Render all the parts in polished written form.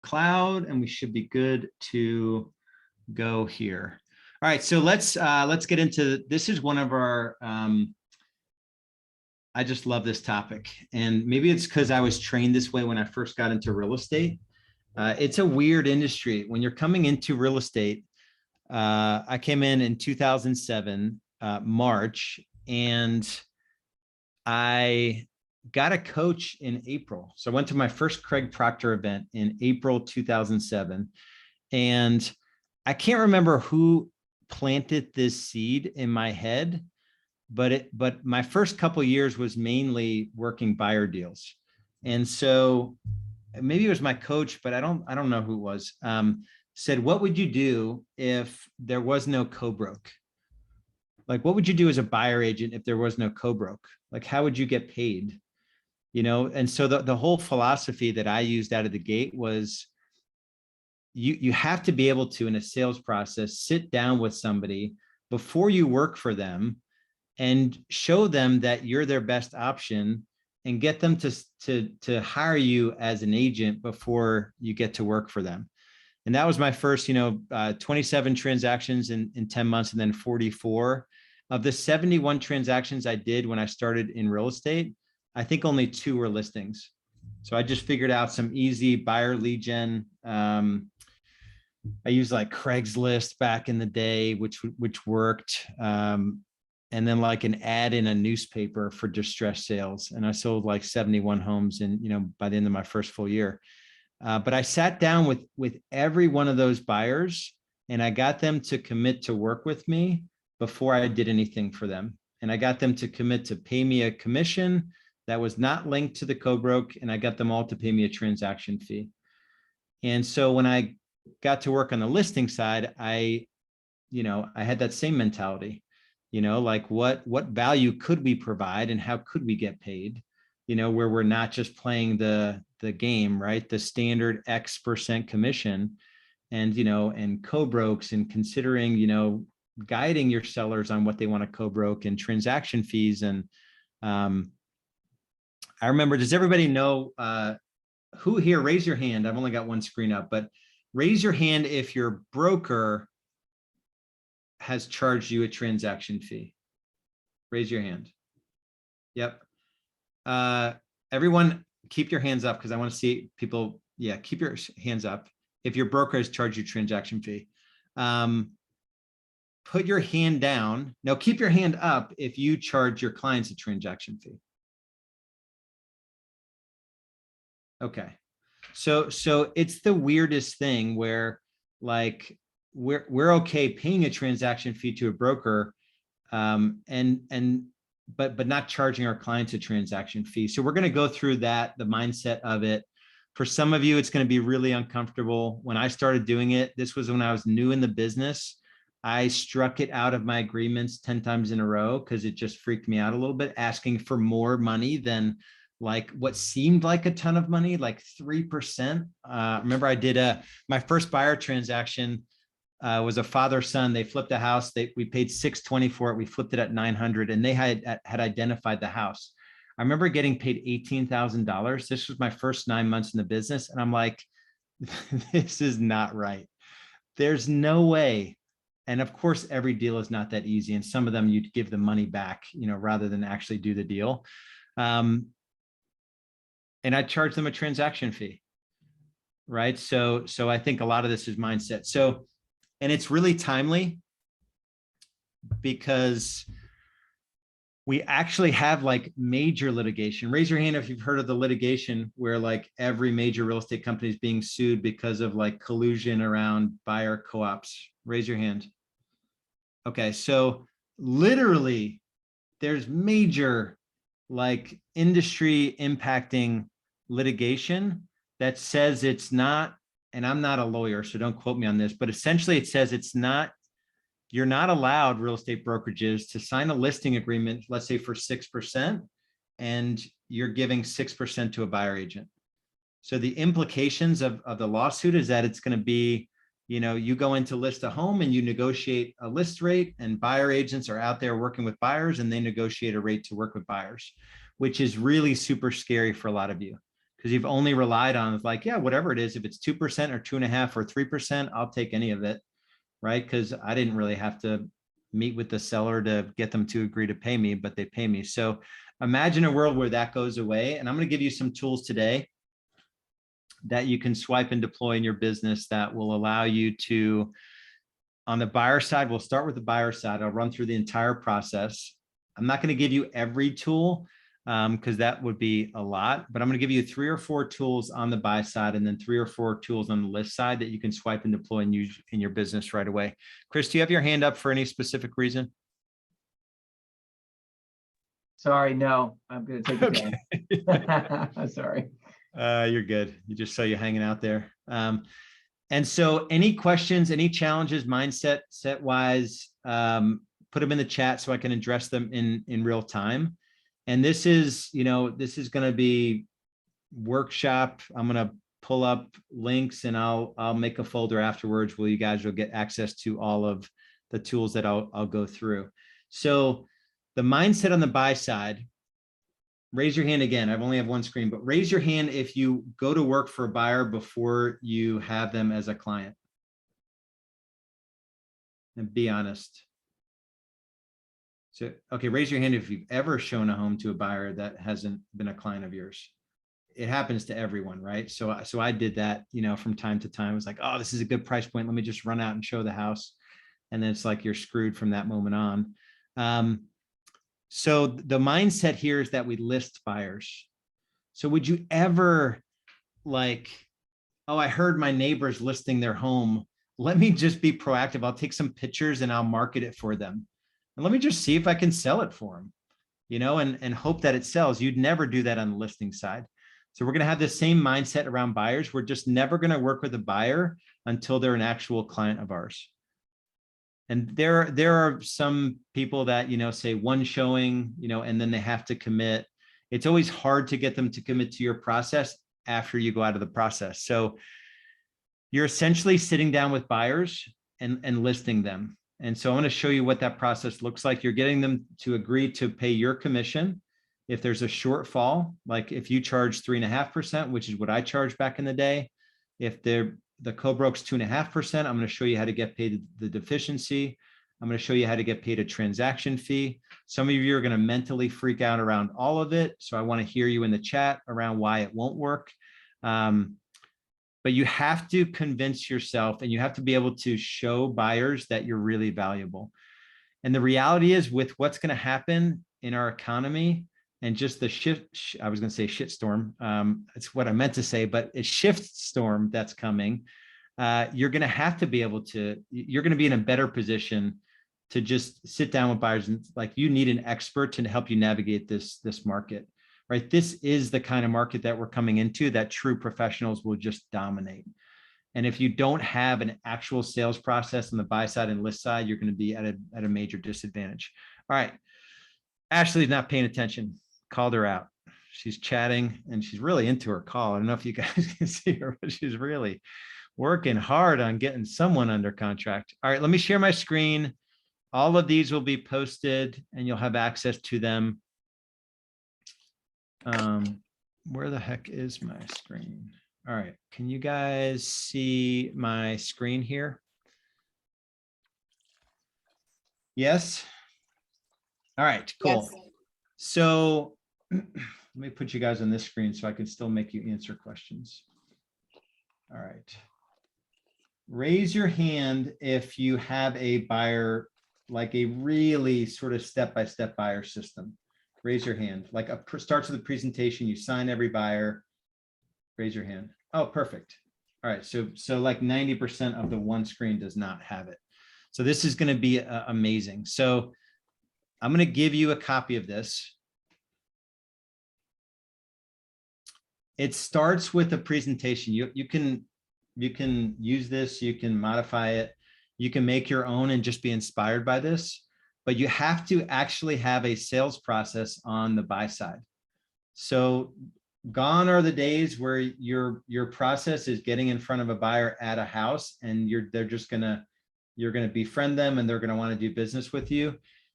cloud, and we should be good to go here. All right, so let's get into, this is one of our, I just love this topic. And maybe it's because I was trained this way when I first got into real estate. It's a weird industry. When you're coming into real estate, I came in 2007, March, and I got a coach in April. So I went to my first Craig Proctor event in April 2007. And I can't remember who planted this seed in my head, but my first couple of years was mainly working buyer deals. And so maybe it was my coach, but I don't know who it was, said, what would you do if there was no co-broke? Like, what would you do as a buyer agent if there was no co-broke? Like, how would you get paid? And so the whole philosophy that I used out of the gate was you have to be able to, in a sales process, sit down with somebody before you work for them and show them that you're their best option and get them to hire you as an agent before you get to work for them. And that was my first, 27 transactions in 10 months, and then 44. Of the 71 transactions I did when I started in real estate, I think only 2 were listings. So I just figured out some easy buyer lead gen. I used like Craigslist back in the day, which worked. And then like an ad in a newspaper for distressed sales. And I sold like 71 homes by the end of my first full year. But I sat down with every one of those buyers, and I got them to commit to work with me before I did anything for them. And I got them to commit to pay me a commission that was not linked to the co-broke, and I got them all to pay me a transaction fee. And so when I got to work on the listing side, I had that same mentality, like what value could we provide and how could we get paid, where we're not just playing the game, right? The standard X% commission and co-brokes, and considering, guiding your sellers on what they want to co-broke and transaction fees. And I remember, does everybody know who here, raise your hand. I've only got one screen up, but raise your hand if your broker has charged you a transaction fee. Raise your hand. Yep. Everyone keep your hands up because I want to see people. Yeah, keep your hands up if your broker has charged you transaction fee. Put your hand down. No, keep your hand up if you charge your clients a transaction fee. Okay. So it's the weirdest thing where like we're okay paying a transaction fee to a broker, but not charging our clients a transaction fee. So we're going to go through that, the mindset of it. For some of you, it's going to be really uncomfortable. When I started doing it, this was when I was new in the business. I struck it out of my agreements 10 times in a row because it just freaked me out a little bit, asking for more money than like what seemed like a ton of money, like 3%. Remember I did my first buyer transaction was a father-son. They flipped a house. We paid $620 for it. We flipped it at $900, and they had identified the house. I remember getting paid $18,000. This was my first 9 months in the business. And I'm like, this is not right. There's no way. And of course, every deal is not that easy. And some of them you'd give the money back, rather than actually do the deal. And I charge them a transaction fee, right? So I think a lot of this is mindset. So, and it's really timely because we actually have like major litigation. Raise your hand if you've heard of the litigation where like every major real estate company is being sued because of like collusion around buyer co-ops. Raise your hand. Okay, so literally there's major like industry impacting litigation that says it's not, and I'm not a lawyer, so don't quote me on this, but essentially it says it's not, you're not allowed, real estate brokerages, to sign a listing agreement, let's say for 6%, and you're giving 6% to a buyer agent. So the implications of the lawsuit is that it's going to be, you go in to list a home and you negotiate a list rate, and buyer agents are out there working with buyers and they negotiate a rate to work with buyers, which is really super scary for a lot of you. because you've only relied on like, yeah, whatever it is, if it's 2% or 2.5% or 3%, I'll take any of it, right? Because I didn't really have to meet with the seller to get them to agree to pay me, but they pay me. So imagine a world where that goes away. And I'm going to give you some tools today that you can swipe and deploy in your business that will allow you to, on the buyer side, we'll start with the buyer side. I'll run through the entire process. I'm not going to give you every tool because that would be a lot, but I'm going to give you 3 or 4 tools on the buy side and then 3 or 4 tools on the list side that you can swipe and deploy and use in your business right away. Chris, do you have your hand up for any specific reason? Sorry, no, I'm going to take it down. I'm sorry. You're good. You just saw you hanging out there. And so any questions, any challenges, mindset, set wise, put them in the chat so I can address them in real time. And this is, this is going to be workshop. I'm going to pull up links and I'll make a folder afterwards where you guys will get access to all of the tools that I'll go through. So the mindset on the buy side, raise your hand again. I only have one screen, but raise your hand if you go to work for a buyer before you have them as a client. And be honest. So, okay, raise your hand if you've ever shown a home to a buyer that hasn't been a client of yours. It happens to everyone, right? So I did that, from time to time. It was like, oh, this is a good price point. Let me just run out and show the house. And then it's like you're screwed from that moment on. So the mindset here is that we list buyers. So would you ever like, oh, I heard my neighbor's listing their home. Let me just be proactive. I'll take some pictures and I'll market it for them. And let me just see if I can sell it for them, and hope that it sells. You'd never do that on the listing side. So we're going to have the same mindset around buyers. We're just never going to work with a buyer until they're an actual client of ours. And there are some people that, say one showing, and then they have to commit. It's always hard to get them to commit to your process after you go out of the process. So you're essentially sitting down with buyers and listing them. And so I'm going to show you what that process looks like. You're getting them to agree to pay your commission. If there's a shortfall, like if you charge 3.5%, which is what I charged back in the day, if the co-broke's 2.5%, I'm going to show you how to get paid the deficiency. I'm going to show you how to get paid a transaction fee. Some of you are going to mentally freak out around all of it. So I want to hear you in the chat around why it won't work. But you have to convince yourself and you have to be able to show buyers that you're really valuable. And the reality is with what's going to happen in our economy and just the I was going to say shitstorm. It's what I meant to say, but it's shift storm that's coming. You're going to have to be able to, you're going to be in a better position to just sit down with buyers and like, you need an expert to help you navigate this market. Right? This is the kind of market that we're coming into that true professionals will just dominate. And if you don't have an actual sales process on the buy side and list side, you're going to be at a major disadvantage. All right. Ashley's not paying attention. Called her out. She's chatting and she's really into her call. I don't know if you guys can see her, but she's really working hard on getting someone under contract. All right. Let me share my screen. All of these will be posted and you'll have access to them. Where the heck is my screen? All right. Can you guys see my screen here? Yes. All right, cool. Yes. So let me put you guys on this screen so I can still make you answer questions. All right. Raise your hand if you have a buyer, like a really sort of step-by-step buyer system. Raise your hand. Like starts with the presentation, you sign every buyer. Raise your hand. Oh, perfect. All right. So like 90% of the one screen does not have it. So this is going to be amazing. So I'm going to give you a copy of this. It starts with a presentation. You can use this. You can modify it. You can make your own and just be inspired by this. But you have to actually have a sales process on the buy side. So gone are the days where your process is getting in front of a buyer at a house and you're gonna befriend them and they're gonna want to do business with you.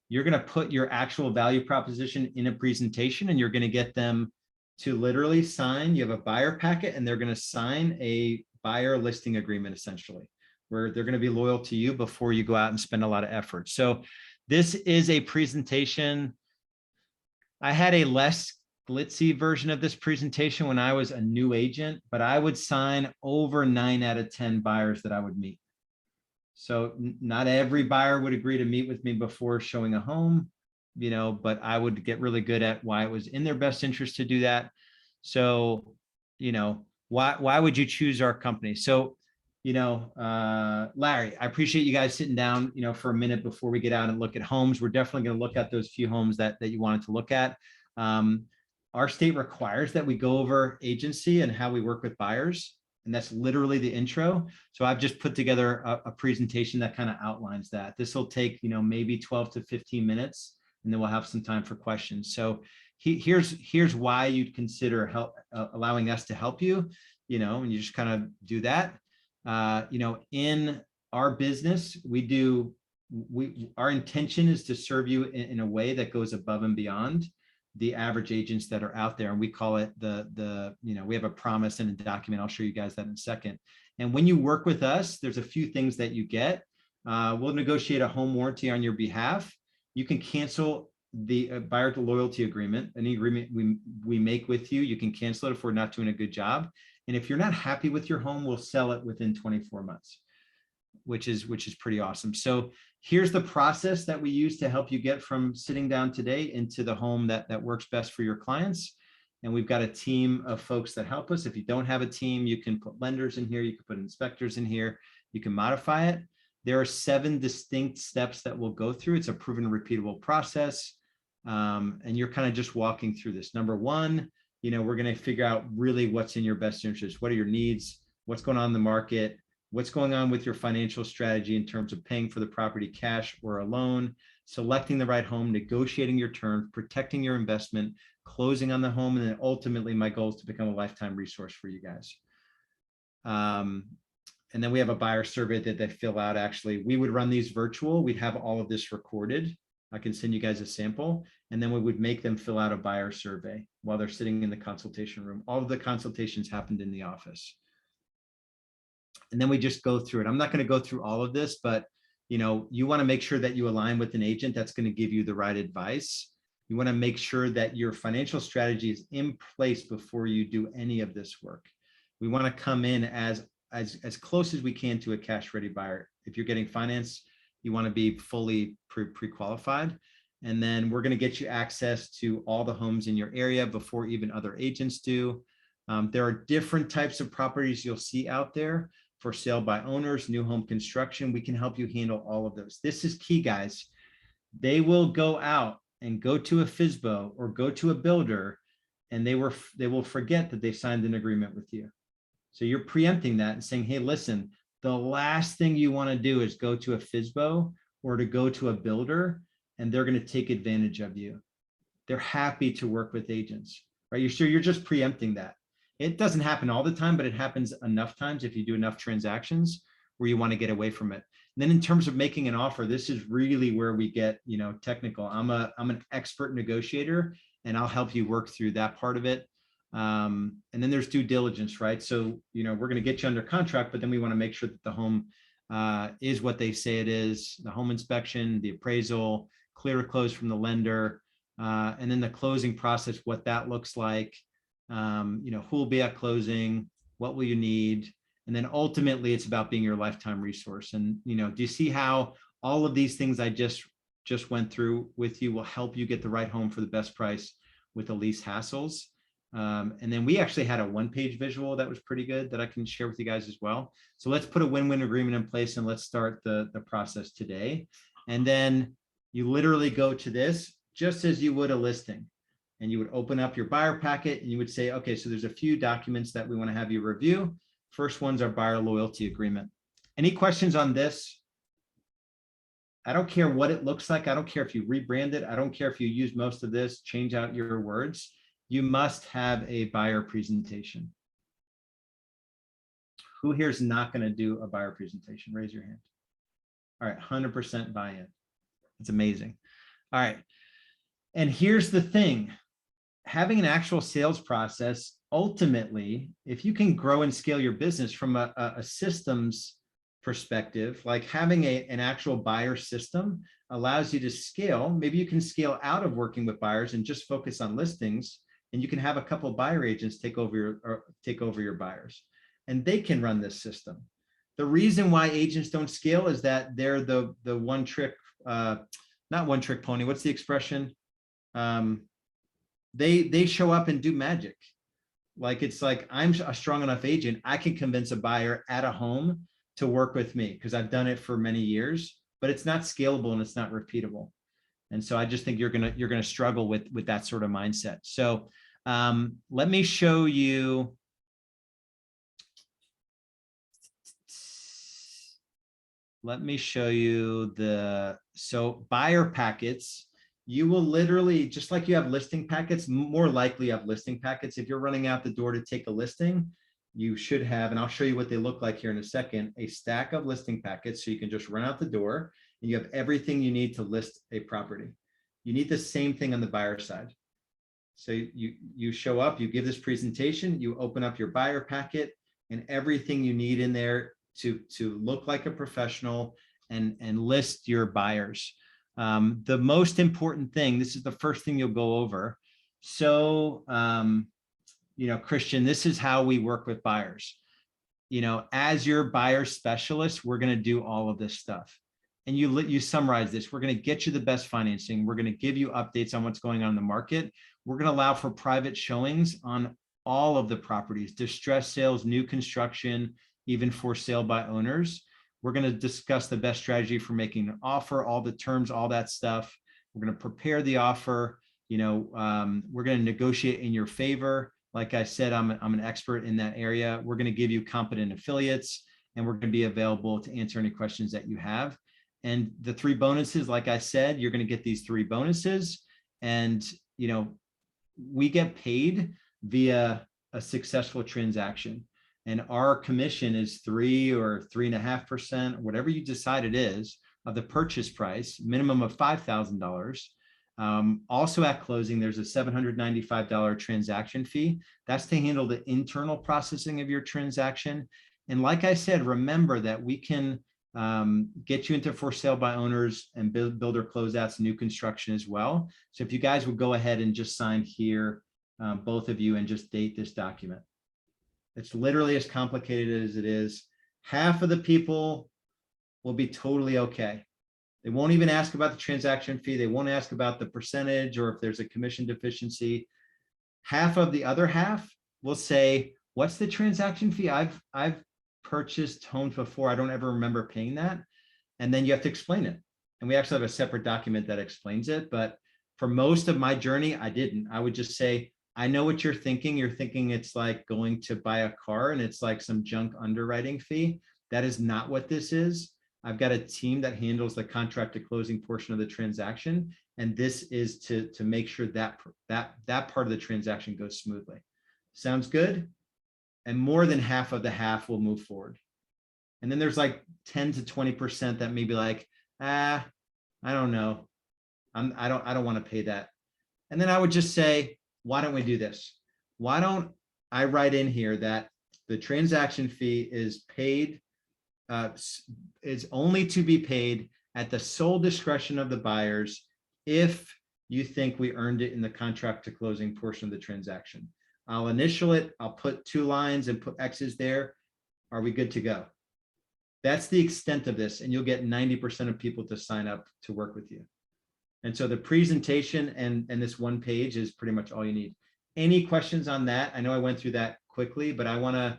You're gonna put your actual value proposition in a presentation and you're gonna get them to literally sign. You have a buyer packet and they're going to sign a buyer listing agreement, essentially, where they're going to be loyal to you before you go out and spend a lot of effort. So this is a presentation. I had a less glitzy version of this presentation when I was a new agent, but I would sign over 9 out of 10 buyers that I would meet. So not every buyer would agree to meet with me before showing a home, you know, but I would get really good at why it was in their best interest to do that. So, you know, why would you choose our company? So, you know, Larry, I appreciate you guys sitting down, you know, for a minute before we get out and look at homes. We're definitely going to look at those few homes that you wanted to look at. Our state requires that we go over agency and how we work with buyers. And that's literally the intro. So I've just put together a presentation that kind of outlines that. This will take, you know, maybe 12 to 15 minutes, and then we'll have some time for questions. So here's why you'd consider allowing us to help you, you know, and you just kind of do that. You know, in our business, our intention is to serve you in a way that goes above and beyond the average agents that are out there. And we call it you know, we have a promise and a document. I'll show you guys that in a second. And when you work with us, there's a few things that you get. We'll negotiate a home warranty on your behalf. You can cancel the buyer loyalty agreement, any agreement we make with you. You can cancel it if we're not doing a good job. And if you're not happy with your home, we'll sell it within 24 months, which is pretty awesome. So here's the process that we use to help you get from sitting down today into the home that works best for your clients. And we've got a team of folks that help us. If you don't have a team, you can put lenders in here, you can put inspectors in here, you can modify it. There are 7 distinct steps that we'll go through. It's a proven repeatable process. And you're kind of just walking through this. Number 1, you know, we're going to figure out really what's in your best interest. What are your needs? What's going on in the market? What's going on with your financial strategy in terms of paying for the property cash or a loan, selecting the right home, negotiating your terms, protecting your investment, closing on the home, and then ultimately my goal is to become a lifetime resource for you guys. And then we have a buyer survey that they fill out. Actually, we would run these virtual. We'd have all of this recorded. I can send you guys a sample, and then we would make them fill out a buyer survey while they're sitting in the consultation room. All of the consultations happened in the office. And then we just go through it. I'm not going to go through all of this, but you know, you want to make sure that you align with an agent that's going to give you the right advice. You want to make sure that your financial strategy is in place before you do any of this work. We want to come in as close as we can to a cash ready buyer. If you're getting finance, you want to be fully pre-qualified. And then we're going to get you access to all the homes in your area before even other agents do. There are different types of properties you'll see out there for sale by owners, new home construction. We can help you handle all of those. This is key, guys. They will go out and go to a FSBO or go to a builder, and they will forget that they signed an agreement with you. So you're preempting that and saying, hey, listen, the last thing you want to do is go to a FSBO or to go to a builder, and they're going to take advantage of you. They're happy to work with agents, right? You're just preempting that. It doesn't happen all the time, but it happens enough times if you do enough transactions where you want to get away from it. And then in terms of making an offer, this is really where we get, you know, technical. I'm an expert negotiator, and I'll help you work through that part of it. And then there's due diligence, right? So, you know, we're going to get you under contract, but then we want to make sure that the home is what they say it is, the home inspection, the appraisal, clear to close from the lender, and then the closing process, what that looks like. You know, who will be at closing, what will you need? And then ultimately it's about being your lifetime resource. And, you know, do you see how all of these things I just went through with you will help you get the right home for the best price with the least hassles? And then we actually had a 1-page visual that was pretty good that I can share with you guys as well. So let's put a win-win agreement in place and let's start the process today. And then you literally go to this just as you would a listing. And you would open up your buyer packet and you would say, okay, so there's a few documents that we want to have you review. First one's our buyer loyalty agreement. Any questions on this? I don't care what it looks like. I don't care if you rebrand it. I don't care if you use most of this, change out your words. You must have a buyer presentation. Who here is not going to do a buyer presentation? Raise your hand. All right, 100% buy-in. It's amazing. All right. And here's the thing. having an actual sales process, ultimately, if you can grow and scale your business from a systems perspective, like having an actual buyer system allows you to scale. Maybe you can scale out of working with buyers and just focus on listings, and you can have a couple of buyer agents take over your buyers, and they can run this system. The reason why agents don't scale is that they're the one trick, not one trick pony. What's the expression? They show up and do magic. Like, it's like, I'm a strong enough agent, I can convince a buyer at a home to work with me because I've done it for many years, but it's not scalable and it's not repeatable. And so I just think you're gonna struggle with that sort of mindset. So let me show you. So buyer packets, you will literally, just like you have listing packets, more likely you have listing packets. If you're running out the door to take a listing, you should have, and I'll show you what they look like here in a second, a stack of listing packets. So you can just run out the door and you have everything you need to list a property. You need the same thing on the buyer side. So you show up, you give this presentation, you open up your buyer packet, and everything you need in there to look like a professional and list your buyers. The most important thing, this is the first thing you'll go over. So, Christian, this is how we work with buyers. As your buyer specialist, we're going to do all of this stuff. And you summarize this. We're going to get you the best financing. We're going to give you updates on what's going on in the market. We're going to allow for private showings on all of the properties, distressed sales, new construction, even for sale by owners. We're going to discuss the best strategy for making an offer, all the terms, all that stuff. We're going to prepare the offer. We're going to negotiate in your favor. Like I said, I'm an expert in that area. We're going to give you competent affiliates, and we're going to be available to answer any questions that you have. And the 3 bonuses, like I said, you're going to get these 3 bonuses, and we get paid via a successful transaction. And our commission is 3 or 3.5%, whatever you decide it is, of the purchase price, minimum of $5,000. Also at closing, there's a $795 transaction fee. That's to handle the internal processing of your transaction. And like I said, remember that we can get you into for sale by owners and builder closeouts, new construction as well. So if you guys would go ahead and just sign here, both of you, and just date this document. It's literally as complicated as it is. Half of the people will be totally okay. They won't even ask about the transaction fee. They won't ask about the percentage or if there's a commission deficiency. Half of the other half will say, what's the transaction fee? I've purchased homes before. I don't ever remember paying that. And then you have to explain it. And we actually have a separate document that explains it. But for most of my journey, I didn't. I would just say, I know what you're thinking. You're thinking it's like going to buy a car and it's like some junk underwriting fee. That is not what this is. I've got a team that handles the contract to closing portion of the transaction. And this is to make sure that part of the transaction goes smoothly. Sounds good? And more than half of the half will move forward. And then there's like 10 to 20% that may be like, I don't know. I don't want to pay that. And then I would just say, why don't we do this? Why don't I write in here that the transaction fee is paid, is only to be paid at the sole discretion of the buyers if you think we earned it in the contract to closing portion of the transaction. I'll initial it. I'll put 2 lines and put X's there. Are we good to go? That's the extent of this. And you'll get 90% of people to sign up to work with you. And so the presentation and this 1 page is pretty much all you need. Any questions on that? I know I went through that quickly, but I want to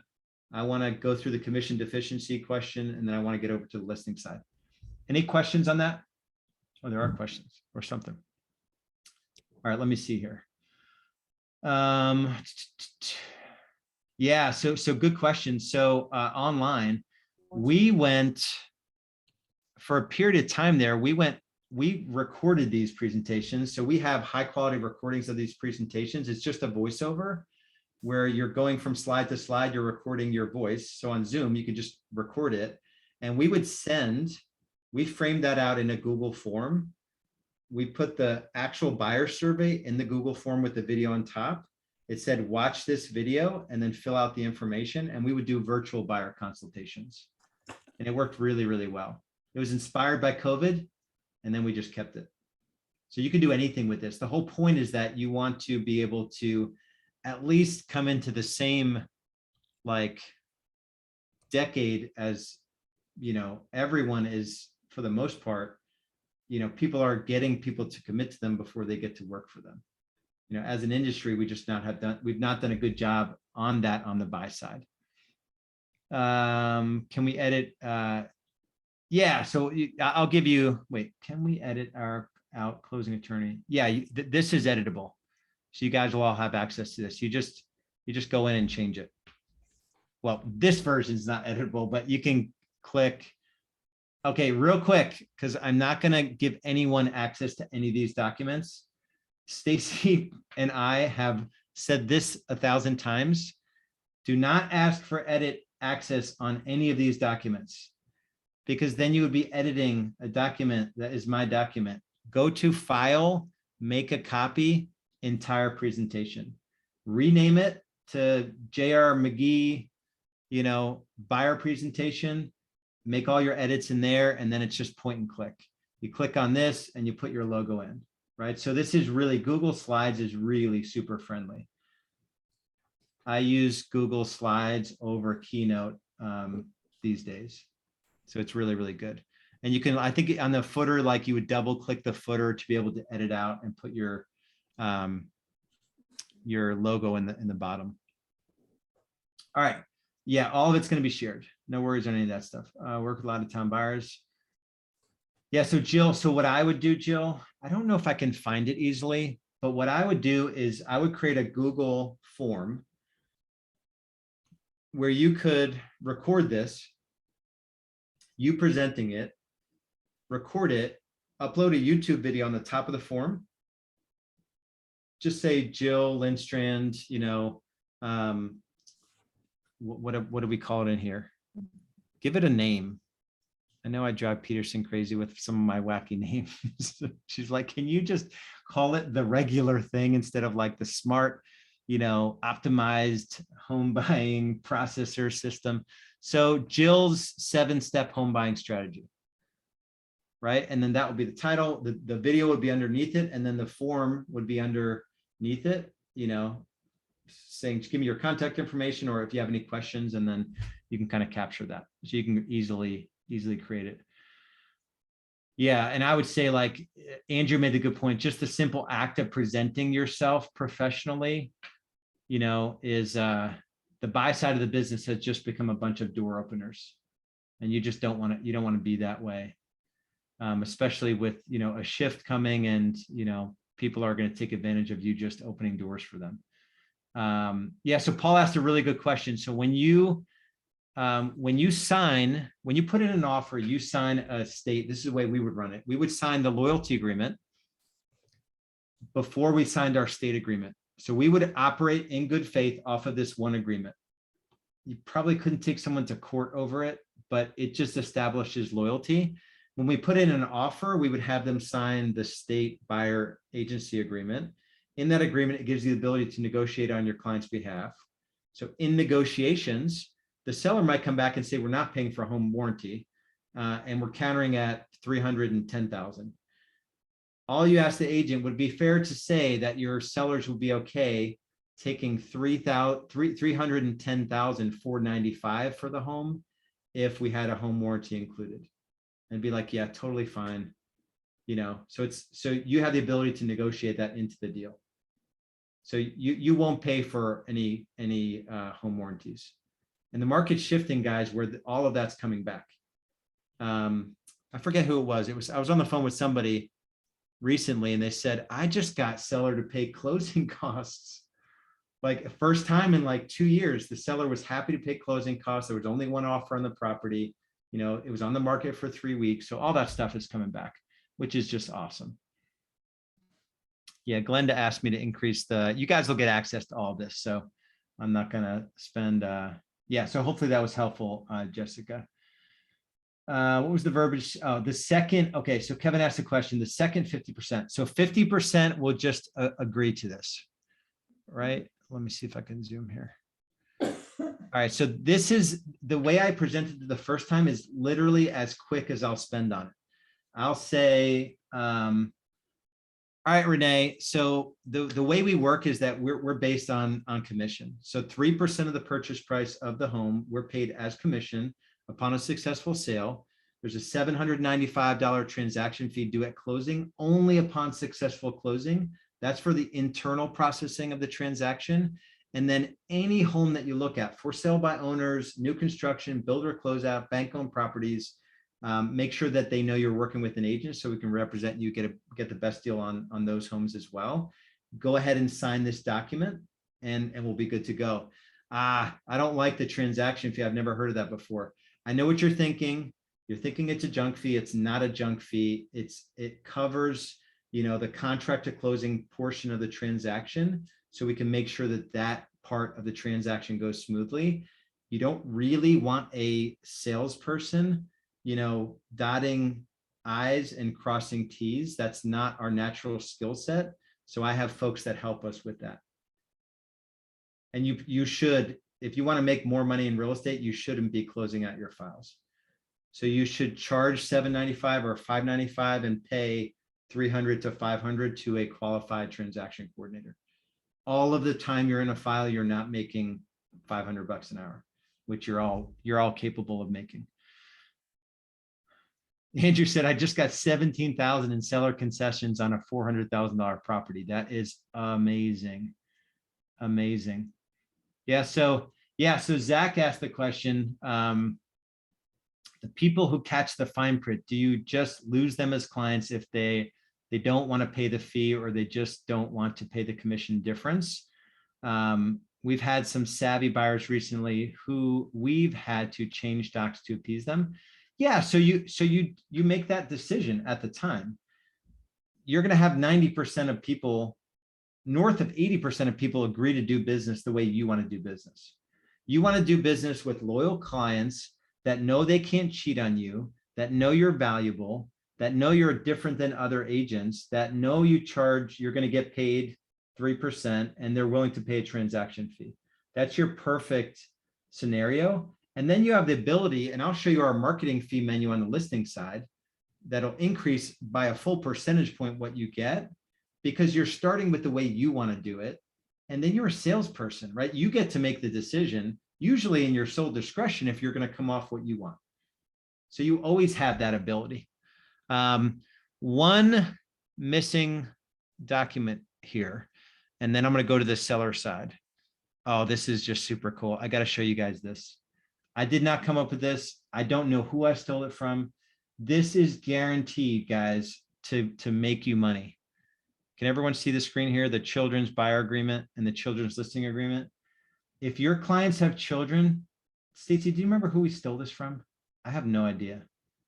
go through the commission deficiency question, and then I want to get over to the listing side. Any questions on that? Oh, there are questions or something. All right, let me see here. Yeah, so good question. So online, we went for a period of time there. We recorded these presentations. So we have high quality recordings of these presentations. It's just a voiceover where you're going from slide to slide, you're recording your voice. So on Zoom, you can just record it. And we framed that out in a Google form. we put the actual buyer survey in the Google form with the video on top. It said, watch this video and then fill out the information. And we would do virtual buyer consultations. And it worked really, really well. It was inspired by COVID, and then we just kept it. So you can do anything with this. The whole point is that you want to be able to at least come into the same like decade as, everyone is, for the most part, people are getting people to commit to them before they get to work for them. As an industry, we've not done a good job on that on the buy side. Can we edit? Yeah, so I'll give you, can we edit our out closing attorney? Yeah, this is editable. So you guys will all have access to this. You just go in and change it. Well, this version is not editable, but you can click. Okay, real quick, because I'm not going to give anyone access to any of these documents. Stacy and I have said this 1,000 times. Do not ask for edit access on any of these documents, because then you would be editing a document that is my document. Go to File, make a copy, entire presentation. Rename it to J.R. McGee, buyer presentation. Make all your edits in there, and then it's just point and click. You click on this and you put your logo in, right? So this is really, Google Slides is really super friendly. I use Google Slides over Keynote these days. So it's really, really good. And you can, I think on the footer, like you would double click the footer to be able to edit out and put your logo in the bottom. All right. Yeah, all of it's going to be shared. No worries on any of that stuff. Work with a lot of town buyers. Yeah, so Jill, so what I would do, Jill, I don't know if I can find it easily, but what I would do is I would create a Google form where you could record this, you presenting it, record it, upload a YouTube video on the top of the form. Just say Jill Lindstrand, what do we call it in here? Give it a name. I know I drive Peterson crazy with some of my wacky names. She's like, can you just call it the regular thing instead of like the smart, optimized home buying processor system? So Jill's 7-step home buying strategy, right? And then that would be the title. The video would be underneath it. And then the form would be underneath it, saying, give me your contact information, or if you have any questions, and then you can kind of capture that. So you can easily create it. Yeah. And I would say, like Andrew made a good point, just the simple act of presenting yourself professionally, is the buy side of the business has just become a bunch of door openers, and you just don't want to be that way. Especially with, a shift coming, and, people are going to take advantage of you just opening doors for them. Yeah. So Paul asked a really good question. So when you put in an offer, you sign a state. This is the way we would run it. We would sign the loyalty agreement before we signed our state agreement. So we would operate in good faith off of this one agreement. You probably couldn't take someone to court over it, but it just establishes loyalty. When we put in an offer, we would have them sign the state buyer agency agreement. In that agreement, it gives you the ability to negotiate on your client's behalf. So in negotiations, the seller might come back and say, we're not paying for a home warranty, and we're countering at $310,000. All you ask the agent, would it be fair to say that your sellers would be okay taking $310,495 for the home if we had a home warranty included? And be like, yeah, totally fine. So you have the ability to negotiate that into the deal. So you won't pay for any home warranties. And the market's shifting, guys, where all of that's coming back. I forget who it was. I was on the phone with somebody recently, and they said, I just got seller to pay closing costs. Like first time in like 2 years, the seller was happy to pay closing costs. There was only one offer on the property. It was on the market for 3 weeks. So all that stuff is coming back, which is just awesome. Yeah, Glenda asked me to increase you guys will get access to all of this. So I'm not going to spend, yeah. So hopefully that was helpful, Jessica. What was the verbiage? Oh, the second. Okay. So Kevin asked the question, the second 50%. So 50% will just agree to this, right? Let me see if I can zoom here. All right. So this is the way I presented it the first time is literally as quick as I'll spend on it. I'll say, all right, Renee. So the way we work is that we're based on commission. So 3% of the purchase price of the home, we're paid as commission upon a successful sale. There's a $795 transaction fee due at closing, only upon successful closing. That's for the internal processing of the transaction. And then any home that you look at, for sale by owners, new construction, builder closeout, bank-owned properties, make sure that they know you're working with an agent so we can represent you, get the best deal on those homes as well. Go ahead and sign this document and we'll be good to go. I don't like the transaction fee. I've never heard of that before. I know what you're thinking. You're thinking it's a junk fee. It's not a junk fee. It covers, the contract to closing portion of the transaction. So we can make sure that that part of the transaction goes smoothly. You don't really want a salesperson dotting I's and crossing T's. That's not our natural skill set. So I have folks that help us with that. And you should, if you want to make more money in real estate, you shouldn't be closing out your files. So you should charge $795 or $595 and pay $300 to $500 to a qualified transaction coordinator. All of the time you're in a file, you're not making $500 an hour, which you're all capable of making. Andrew said, I just got 17,000 in seller concessions on a $400,000 property. That is amazing. Amazing. Yeah. So Zach asked the question, the people who catch the fine print, do you just lose them as clients if they don't want to pay the fee or they just don't want to pay the commission difference? We've had some savvy buyers recently who we've had to change docs to appease them. Yeah, so you make that decision at the time. You're going to have 90% of people, north of 80% of people agree to do business the way you want to do business. You want to do business with loyal clients that know they can't cheat on you, that know you're valuable, that know you're different than other agents, that know you're going to get paid 3% and they're willing to pay a transaction fee. That's your perfect scenario. And then you have the ability, and I'll show you our marketing fee menu on the listing side, that'll increase by a full percentage point what you get, because you're starting with the way you want to do it. And then you're a salesperson, right? You get to make the decision, usually in your sole discretion, if you're going to come off what you want. So you always have that ability. One missing document here, and then I'm going to go to the seller side. Oh, this is just super cool. I got to show you guys this. I did not come up with this. I don't know who I stole it from. This is guaranteed, guys, to make you money. Can everyone see the screen here? The children's buyer agreement and the children's listing agreement. If your clients have children, Stacey, do you remember who we stole this from? I have no idea.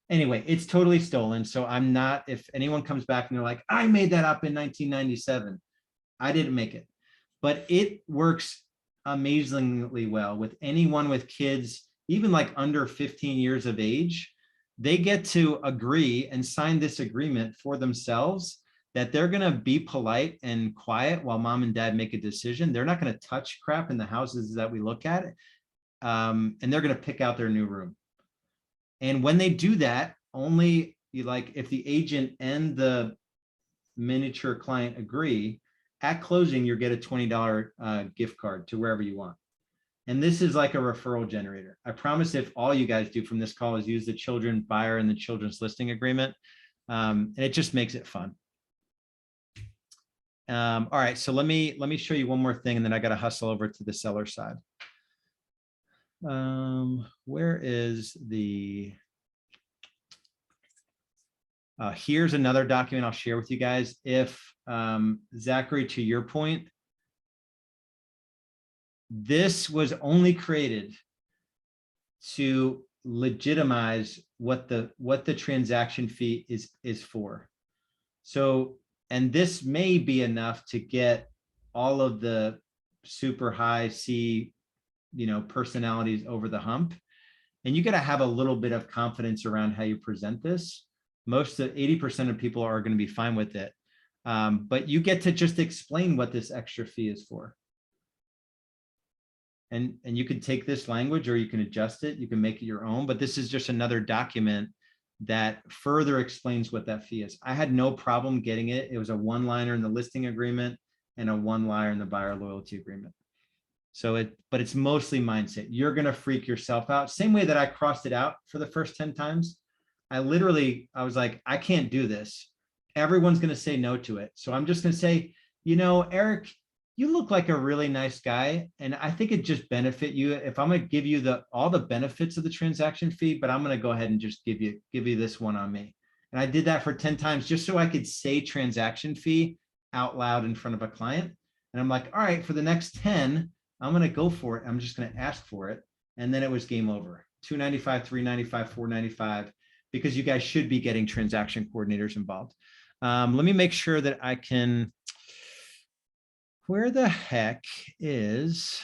Anyway, it's totally stolen. So I'm not, if anyone comes back and they're like, I made that up in 1997. I didn't make it, but it works amazingly well with anyone with kids, even like under 15 years of age. They get to agree and sign this agreement for themselves that they're going to be polite and quiet while mom and dad make a decision. They're not going to touch crap in the houses that we look at. And they're going to pick out their new room. And when they do that, only if the agent and the miniature client agree, at closing, you get a $20 gift card to wherever you want. And this is like a referral generator. I promise if all you guys do from this call is use the children buyer and the children's listing agreement, and it just makes it fun. All right, so let me show you one more thing, and then I got to hustle over to the seller side. Where is the, here's another document I'll share with you guys. If Zachary, to your point, this was only created to legitimize what the transaction fee is for. So, and this may be enough to get all of the super high C, personalities over the hump. And you got to have a little bit of confidence around how you present this. Most of 80% of people are going to be fine with it. But you get to just explain what this extra fee is for. And you can take this language or you can adjust it. You can make it your own, but this is just another document that further explains what that fee is. I had no problem getting it. It was a one-liner in the listing agreement and a one-liner in the buyer loyalty agreement. But it's mostly mindset. You're going to freak yourself out. Same way that I crossed it out for the first 10 times. I was like, I can't do this. Everyone's going to say no to it. So I'm just going to say, Eric, you look like a really nice guy. And I think it just benefit you if I'm going to give you all the benefits of the transaction fee, but I'm going to go ahead and just give you this one on me. And I did that for 10 times just so I could say transaction fee out loud in front of a client. And I'm like, all right, for the next 10, I'm going to go for it. I'm just going to ask for it. And then it was game over. $295, $395, $495, because you guys should be getting transaction coordinators involved. Let me make sure that I can, where the heck is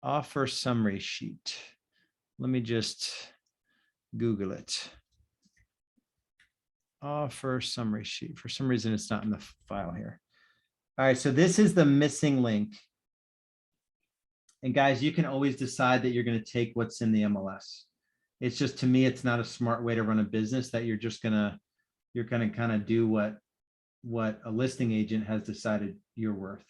offer summary sheet? Let me just Google it. Offer summary sheet. For some reason, it's not in the file here. All right, so this is the missing link. And guys, you can always decide that you're going to take what's in the MLS. It's just, to me, it's not a smart way to run a business that you're going to kind of do what a listing agent has decided you're worth.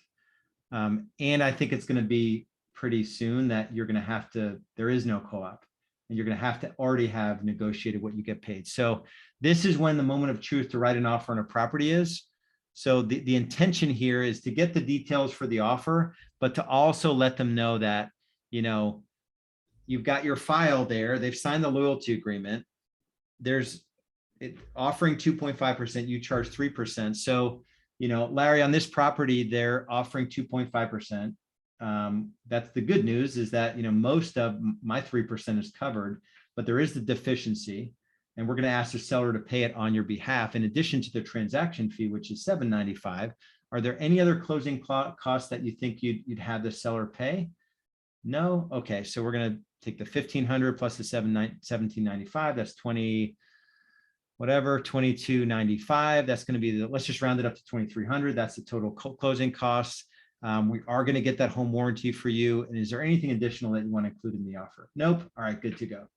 And I think it's going to be pretty soon that you're going to have to, there is no co-op, and you're going to have to already have negotiated what you get paid. So this is when the moment of truth to write an offer on a property is. So the intention here is to get the details for the offer, but to also let them know that, you've got your file there. They've signed the loyalty agreement. Offering 2.5%, you charge 3%. So, Larry, on this property, they're offering 2.5%. That's the good news, is that, most of my 3% is covered, but there is the deficiency. And we're going to ask the seller to pay it on your behalf, in addition to the transaction fee, which is $795. Are there any other closing costs that you think you'd have the seller pay? No? Okay, so we're going to take the $1,500 plus the $1,795. That's 2295. That's going to be let's just round it up to 2,300. That's the total closing costs. We are going to get that home warranty for you. And is there anything additional that you want to include in the offer? Nope. All right, good to go.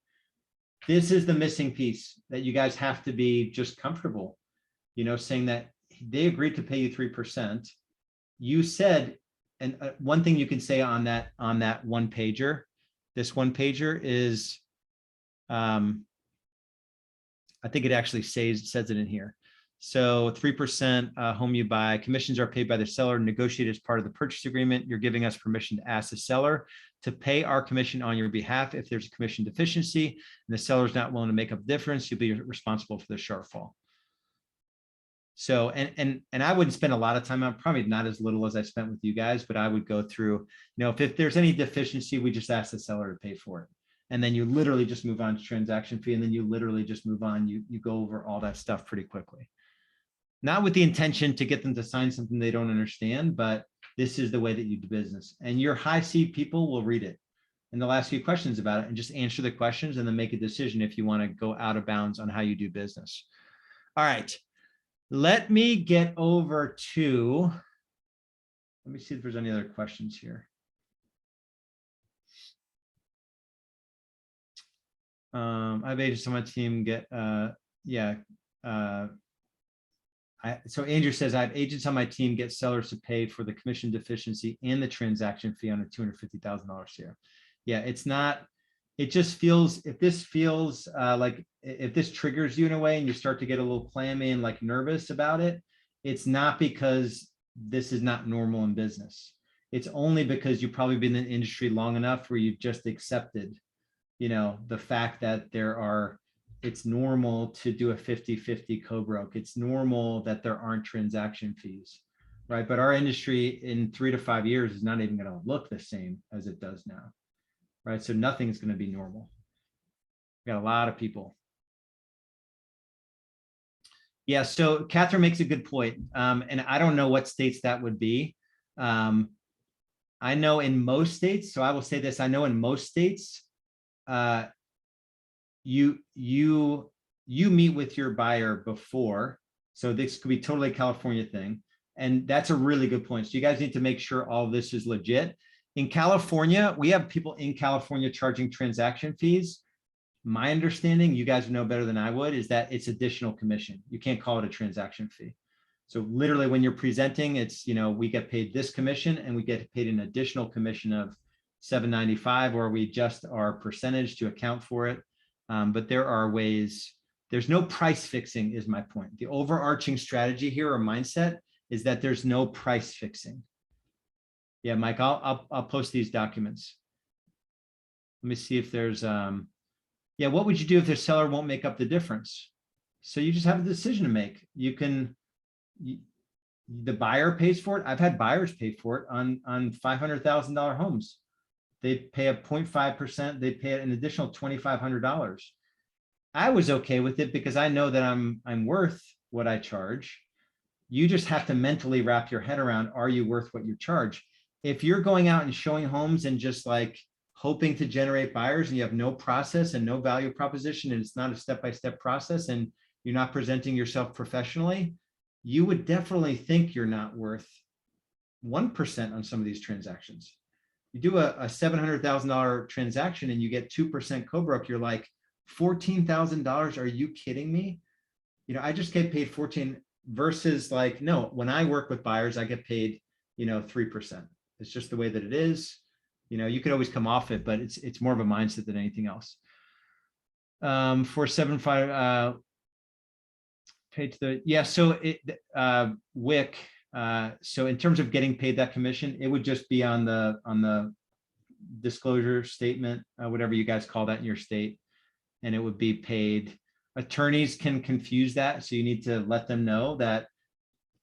This is the missing piece that you guys have to be just comfortable, saying that they agreed to pay you 3%. You said, and one thing you can say on that one pager, this one pager is, I think it actually says it in here. So 3% home you buy, commissions are paid by the seller, negotiated as part of the purchase agreement. You're giving us permission to ask the seller to pay our commission on your behalf. If there's a commission deficiency and the seller's not willing to make up the difference, you'll be responsible for the shortfall. So, and I wouldn't spend a lot of time on, probably not as little as I spent with you guys, but I would go through, if there's any deficiency, we just ask the seller to pay for it. And then you literally just move on to transaction fee. And then you literally just move on. You go over all that stuff pretty quickly. Not with the intention to get them to sign something they don't understand, but this is the way that you do business. And your high C people will read it. And they'll ask you questions about it, and just answer the questions and then make a decision if you want to go out of bounds on how you do business. All right. Let me get over to, let me see if there's any other questions here. I have agents on my team so Andrew says, I have agents on my team get sellers to pay for the commission deficiency and the transaction fee on a $250,000 share. Yeah, it's not, it just feels, if this feels like, if this triggers you in a way and you start to get a little clammy and like nervous about it, it's not because this is not normal in business. It's only because you've probably been in the industry long enough where you've just accepted, the fact that it's normal to do a 50-50 co-broke. It's normal that there aren't transaction fees, right? But our industry in 3 to 5 years is not even going to look the same as it does now, right? So nothing's going to be normal. We got a lot of people. Yeah, so Catherine makes a good point. And I don't know what states that would be. I know in most states, so I will say this, I know in most states, you meet with your buyer before. So this could be totally a California thing. And that's a really good point. So you guys need to make sure all this is legit. In California, we have people in California charging transaction fees. My understanding, you guys know better than I would, is that it's additional commission. You can't call it a transaction fee. So literally when you're presenting, it's, we get paid this commission and we get paid an additional commission of $7.95, or we adjust our percentage to account for it. But there are ways, there's no price fixing is my point. The overarching strategy here or mindset is that there's no price fixing. Yeah, Mike, I'll post these documents. Let me see if there's, yeah, what would you do if the seller won't make up the difference? So you just have a decision to make. The buyer pays for it. I've had buyers pay for it on $500,000 homes. They pay a 0.5%. They pay an additional $2,500. I was okay with it because I know that I'm worth what I charge. You just have to mentally wrap your head around, are you worth what you charge? If you're going out and showing homes and just like hoping to generate buyers and you have no process and no value proposition, and it's not a step-by-step process and you're not presenting yourself professionally, you would definitely think you're not worth 1% on some of these transactions. You do a $700,000 transaction and you get 2% co-broke, you're like, $14,000, are you kidding me? I just get paid 14 versus like, no, when I work with buyers, I get paid, 3%. It's just the way that it is. You could always come off it, but it's more of a mindset than anything else. 475, page the, yeah. So WIC. So in terms of getting paid that commission, it would just be on the disclosure statement, whatever you guys call that in your state, and it would be paid. Attorneys can confuse that, so you need to let them know that,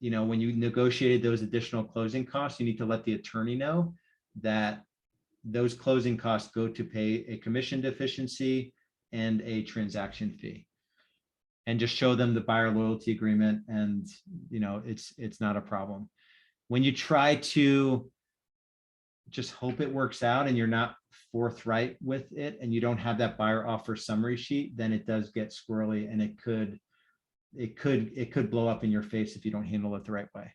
when you negotiated those additional closing costs, you need to let the attorney know that those closing costs go to pay a commission deficiency and a transaction fee, and just show them the buyer loyalty agreement, and it's not a problem. When you try to just hope it works out and you're not forthright with it and you don't have that buyer offer summary sheet, then it does get squirrely, and it could blow up in your face if you don't handle it the right way.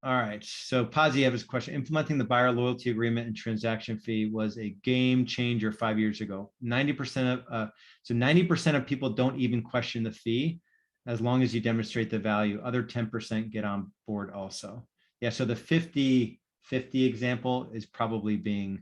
All right, so Pazzi has a question. Implementing the buyer loyalty agreement and transaction fee was a game changer 5 years ago. 90% of people don't even question the fee as long as you demonstrate the value. Other 10% get on board also. Yeah, so the 50-50 example is probably being,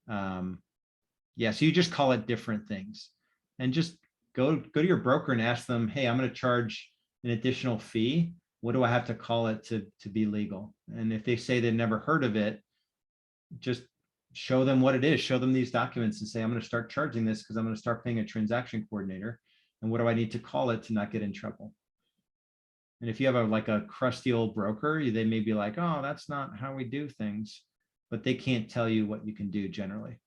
yeah, so you just call it different things, and just go to your broker and ask them, hey, I'm going to charge an additional fee. What do I have to call it to be legal? And if they say they've never heard of it, just show them what it is. Show them these documents and say, I'm going to start charging this because I'm going to start paying a transaction coordinator. And what do I need to call it to not get in trouble? And if you have like a crusty old broker, they may be like, oh, that's not how we do things, but they can't tell you what you can do generally.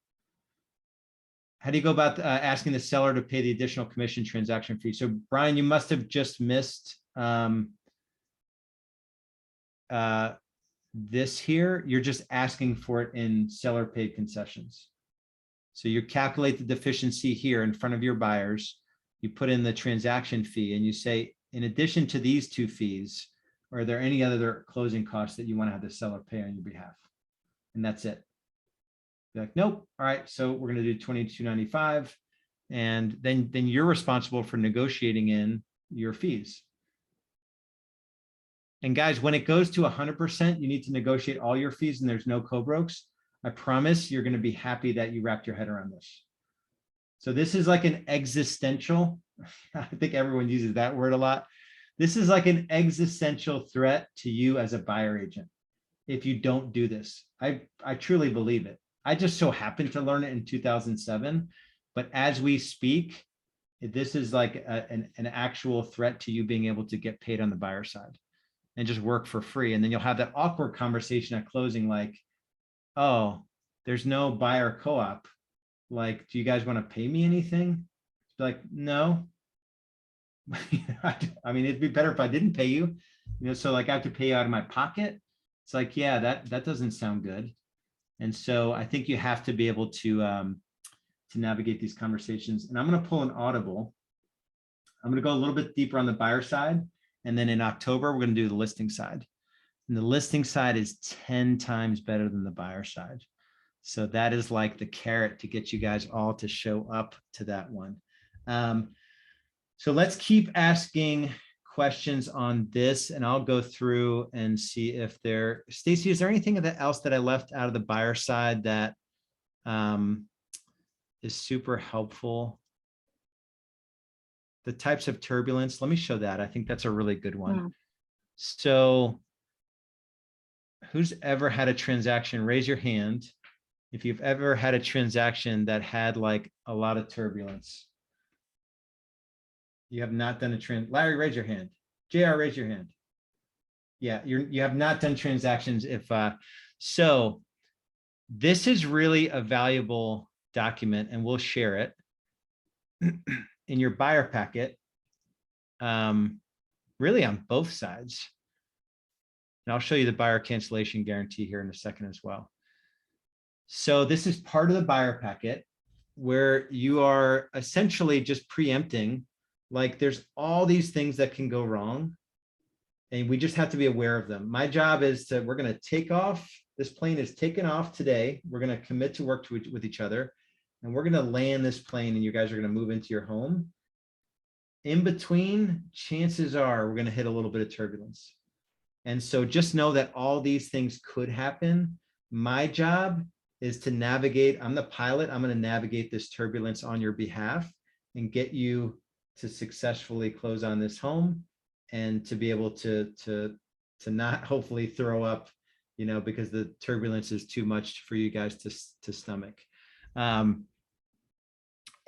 How do you go about asking the seller to pay the additional commission transaction fee? So Brian, you must have just missed this here. You're just asking for it in seller paid concessions. So you calculate the deficiency here in front of your buyers, you put in the transaction fee, and you say, in addition to these two fees, are there any other closing costs that you want to have the seller pay on your behalf? And that's it. Be like, nope. All right, so we're going to do $22.95, and then you're responsible for negotiating in your fees. And guys, when it goes to 100%, you need to negotiate all your fees and there's no co-brokes. I promise you're going to be happy that you wrapped your head around this. So this is like an existential, I think everyone uses that word a lot. This is like an existential threat to you as a buyer agent if you don't do this. I truly believe it. I just so happened to learn it in 2007, but as we speak, this is like an actual threat to you being able to get paid on the buyer side and just work for free. And then you'll have that awkward conversation at closing, like, oh, there's no buyer co-op. Like, do you guys want to pay me anything? It's like, no. I mean, it'd be better if I didn't pay you, so like I have to pay you out of my pocket. It's like, yeah, that doesn't sound good. And so I think you have to be able to navigate these conversations. And I'm going to pull an audible. I'm going to go a little bit deeper on the buyer side. And then in October, we're going to do the listing side. And the listing side is 10 times better than the buyer side. So that is like the carrot to get you guys all to show up to that one. So let's keep asking questions on this, and I'll go through and see if there, Stacy, is there anything else that I left out of the buyer side that is super helpful? The types of turbulence, let me show that. I think that's a really good one. Mm. So who's ever had a transaction, raise your hand if you've ever had a transaction that had like a lot of turbulence. You have not done a Larry, raise your hand. JR, raise your hand. Yeah, you have not done transactions. So this is really a valuable document, and we'll share it in your buyer packet, really on both sides. And I'll show you the buyer cancellation guarantee here in a second as well. So this is part of the buyer packet where you are essentially just preempting, like there's all these things that can go wrong, and we just have to be aware of them. My job is we're going to take off. This plane is taking off today. We're going to commit to work with each other, and we're going to land this plane, and you guys are going to move into your home. In between, chances are we're going to hit a little bit of turbulence. And so just know that all these things could happen. My job is to navigate. I'm the pilot. I'm going to navigate this turbulence on your behalf and get you to successfully close on this home, and to be able to not hopefully throw up, because the turbulence is too much for you guys to stomach. And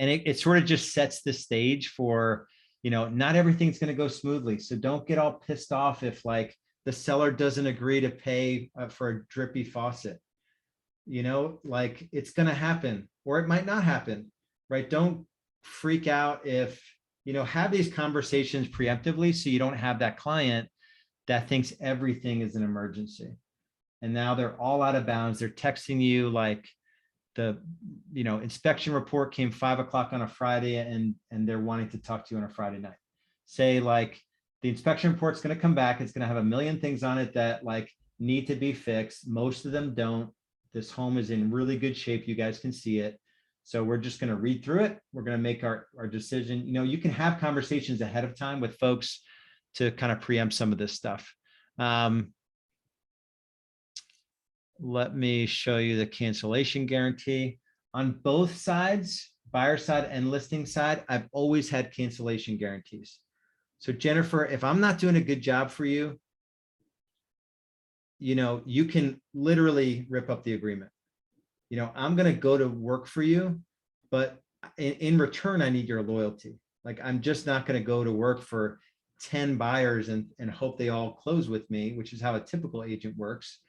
it sort of just sets the stage for, not everything's going to go smoothly. So don't get all pissed off if like the seller doesn't agree to pay for a drippy faucet. Like it's going to happen, or it might not happen, right? Don't freak out if, have these conversations preemptively so you don't have that client that thinks everything is an emergency. And now they're all out of bounds. They're texting you like the, inspection report came 5 o'clock on a Friday, and they're wanting to talk to you on a Friday night. Say like the inspection report's going to come back. It's going to have a million things on it that like need to be fixed. Most of them don't. This home is in really good shape. You guys can see it. So we're just going to read through it. We're going to make our decision. You can have conversations ahead of time with folks to kind of preempt some of this stuff. Let me show you the cancellation guarantee. On both sides, buyer side and listing side, I've always had cancellation guarantees. So Jennifer, if I'm not doing a good job for you, you can literally rip up the agreement. I'm going to go to work for you, but in return, I need your loyalty. Like, I'm just not going to go to work for 10 buyers and hope they all close with me, which is how a typical agent works.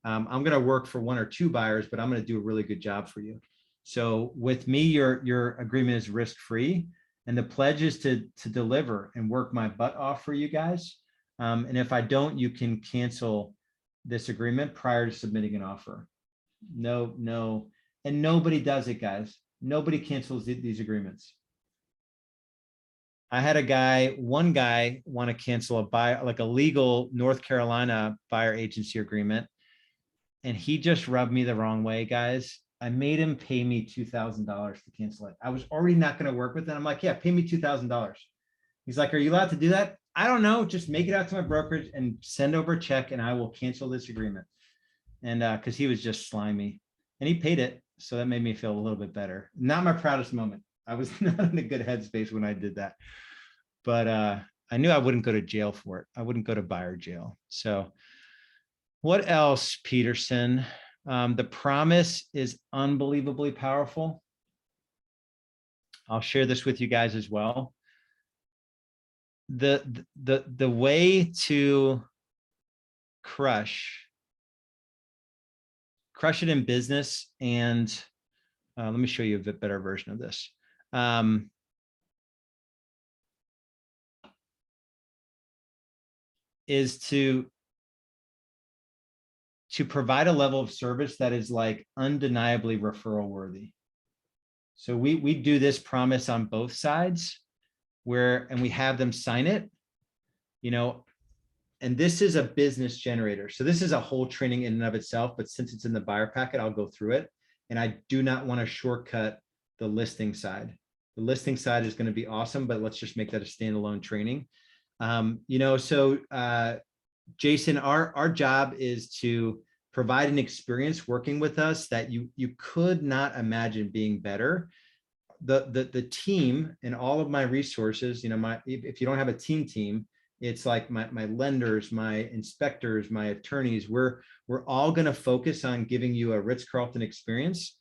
I'm going to work for 1 or 2 buyers, but I'm going to do a really good job for you. So with me, your agreement is risk-free, and the pledge is to deliver and work my butt off for you guys. And if I don't, you can cancel this agreement prior to submitting an offer. No, and nobody does it, guys. Nobody cancels these agreements. I had one guy want to cancel a buyer, like a legal North Carolina buyer agency agreement, and he just rubbed me the wrong way, guys. I made him pay me $2,000 to cancel it. I was already not going to work with it. I'm like, yeah, pay me $2,000. He's like, are you allowed to do that? I don't know. Just make it out to my brokerage and send over a check, and I will cancel this agreement. And because he was just slimy, and he paid it. So that made me feel a little bit better. Not my proudest moment. I was not in a good headspace when I did that. But I knew I wouldn't go to jail for it. I wouldn't go to buyer jail. So what else, Peterson? The promise is unbelievably powerful. I'll share this with you guys as well. The way to crush it in business, and let me show you a bit better version of this. Is to to provide a level of service that is like undeniably referral worthy. So we do this promise on both sides and we have them sign it, and this is a business generator. So this is a whole training in and of itself, but since it's in the buyer packet, I'll go through it. And I do not want to shortcut the listing side. The listing side is going to be awesome, but let's just make that a standalone training. Jason, our job is to provide an experience working with us that you could not imagine being better. The team and all of my resources, if you don't have a team, it's like my lenders, my inspectors, my attorneys, we're all going to focus on giving you a Ritz-Carlton experience.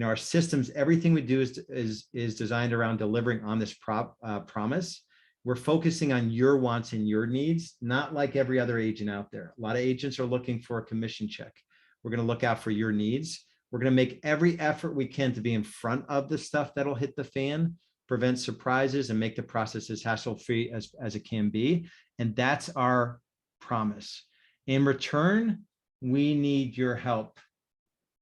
Our systems, everything we do is designed around delivering on this promise. We're focusing on your wants and your needs, not like every other agent out there. A lot of agents are looking for a commission check. We're going to look out for your needs. We're going to make every effort we can to be in front of the stuff that'll hit the fan, prevent surprises, and make the process as hassle-free as it can be. And that's our promise. In return, we need your help.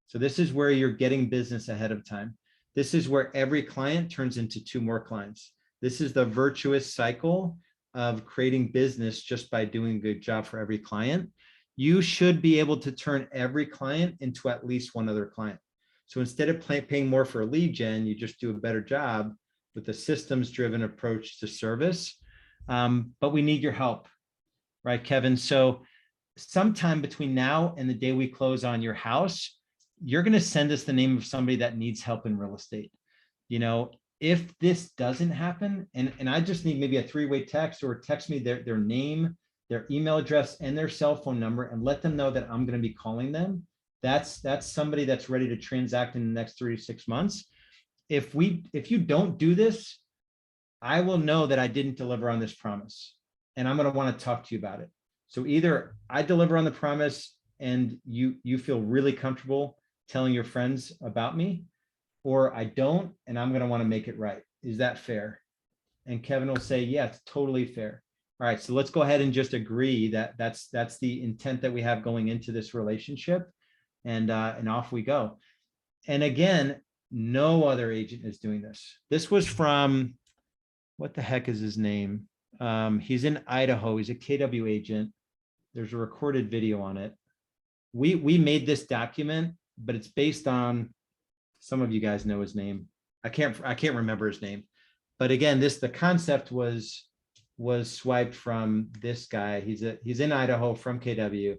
So this is where you're getting business ahead of time. This is where every client turns into 2 more clients. This is the virtuous cycle of creating business just by doing a good job for every client. You should be able to turn every client into at least 1 other client. So instead of paying more for a lead gen, you just do a better job with a systems-driven approach to service. But we need your help, right, Kevin? So sometime between now and the day we close on your house, you're going to send us the name of somebody that needs help in real estate. If this doesn't happen, and I just need maybe a 3-way text, or text me their name, their email address, and their cell phone number, and let them know that I'm going to be calling them. That's somebody that's ready to transact in the next 3 to 6 months. If you don't do this, I will know that I didn't deliver on this promise, and I'm going to want to talk to you about it. So either I deliver on the promise and you feel really comfortable telling your friends about me, or I don't, and I'm going to want to make it right. Is that fair? And Kevin will say, yeah, it's totally fair. All right, so let's go ahead and just agree that that's the intent that we have going into this relationship, and off we go. And again, no other agent is doing this. This was from, what the heck is his name? He's in Idaho. He's a KW agent. There's a recorded video on it. We made this document, but it's based on, some of you guys know his name. I can't remember his name. But again, the concept was swiped from this guy. He's in Idaho from KW.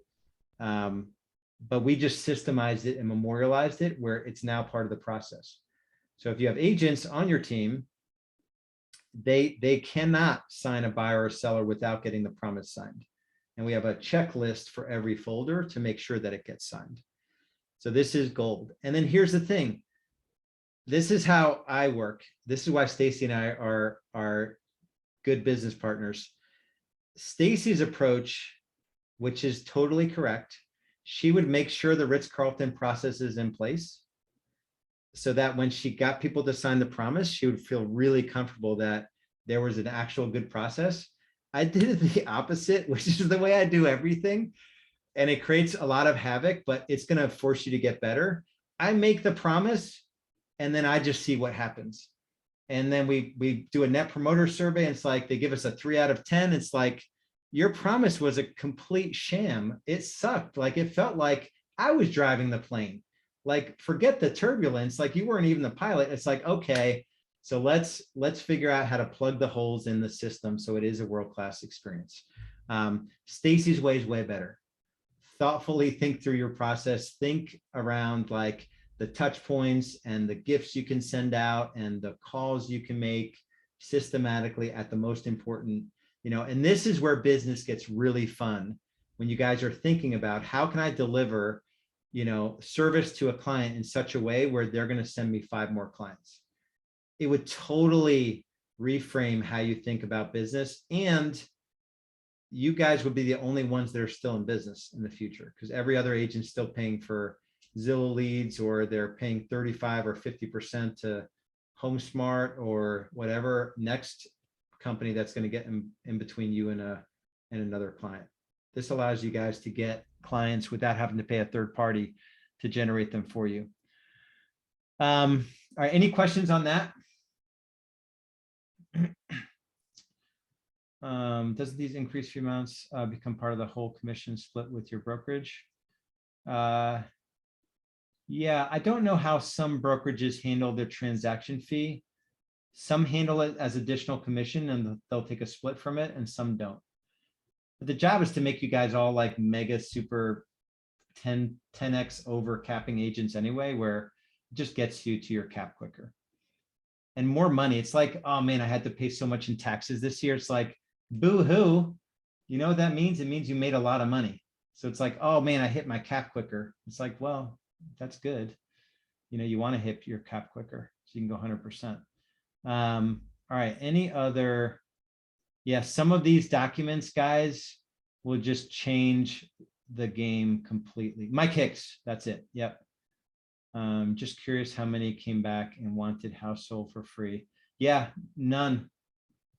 But we just systemized it and memorialized it where it's now part of the process. So if you have agents on your team, they cannot sign a buyer or seller without getting the promise signed. And we have a checklist for every folder to make sure that it gets signed. So this is gold. And then here's the thing. This is how I work. This is why Stacy and I are good business partners. Stacy's approach, which is totally correct, she would make sure the Ritz-Carlton process is in place so that when she got people to sign the promise, she would feel really comfortable that there was an actual good process. I did the opposite, which is the way I do everything. And it creates a lot of havoc, but it's going to force you to get better. I make the promise and then I just see what happens. And then we do a net promoter survey. And it's like, they give us a 3 out of 10. It's like, your promise was a complete sham. It sucked. Like, it felt like I was driving the plane. Like, forget the turbulence. Like, you weren't even the pilot. It's like, okay, so let's figure out how to plug the holes in the system so it is a world-class experience. Stacy's way is way better. Thoughtfully think through your process. Think around like the touch points and the gifts you can send out and the calls you can make systematically at the most important, and this is where business gets really fun when you guys are thinking about how can I deliver, service to a client in such a way where they're going to send me 5 more clients. It would totally reframe how you think about business, and you guys would be the only ones that are still in business in the future, because every other agent's still paying for Zillow leads, or they're paying 35 or 50% to HomeSmart or whatever next company that's going to get in between you and another client. This allows you guys to get clients without having to pay a third party to generate them for you. All right, any questions on that? Does these increased fee amounts become part of the whole commission split with your brokerage? Yeah, I don't know how some brokerages handle their transaction fee. Some handle it as additional commission and they'll take a split from it, and some don't. But the job is to make you guys all like mega super 10x over capping agents anyway, where it just gets you to your cap quicker. And more money. It's like, oh man, I had to pay so much in taxes this year. It's like, boo-hoo. You know what that means? It means you made a lot of money. So it's like, oh man, I hit my cap quicker. It's like, well, that's good. You know, you want to hit your cap quicker so you can go 100%. All right, any other? Yeah, some of these documents, guys, will just change the game completely. Mike Hicks, that's it. Yep. Just curious how many came back and wanted house sold for free. Yeah, none.